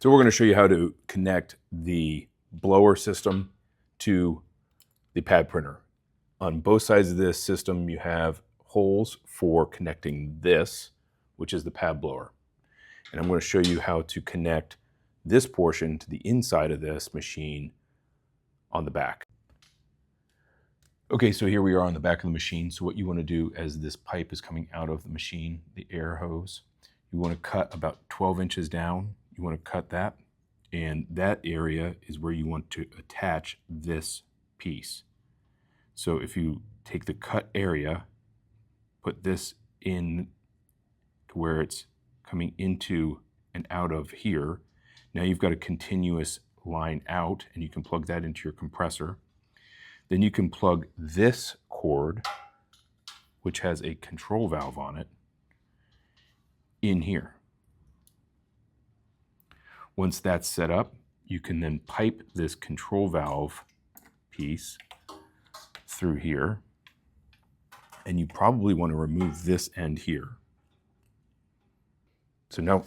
So we're going to show you how to connect the blower system to the pad printer. On both sides of this system, you have holes for connecting this, which is the pad blower. And I'm going to show you how to connect this portion to the inside of this machine on the back. Okay, so here we are on the back of the machine. So what you want to do as this pipe is coming out of the machine, the air hose, you want to cut about 12 inches down. You want to cut that, and that area is where you want to attach this piece. So if you take the cut area, put this in to where it's coming into and out of here, now you've got a continuous line out, and you can plug that into your compressor. Then you can plug this cord, which has a control valve on it, in here. Once that's set up, you can then pipe this control valve piece through here, and you probably want to remove this end here. So now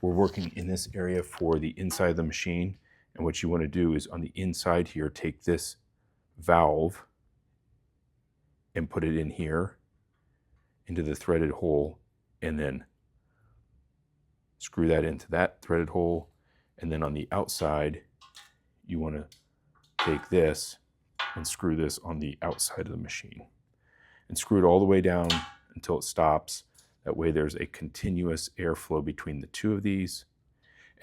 we're working in this area for the inside of the machine, and what you want to do is on the inside here, take this valve and put it in here into the threaded hole, and then screw that into that threaded hole. And then on the outside, you want to take this and screw this on the outside of the machine and screw it all the way down until it stops. That way there's a continuous airflow between the two of these.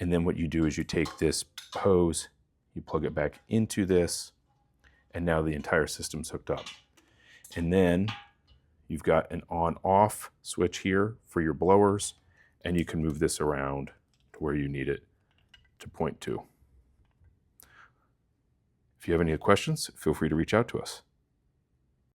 And then what you do is you take this hose, you plug it back into this, and now the entire system's hooked up. And then you've got an on-off switch here for your blowers, and you can move this around to where you need it to point to. If you have any questions, feel free to reach out to us.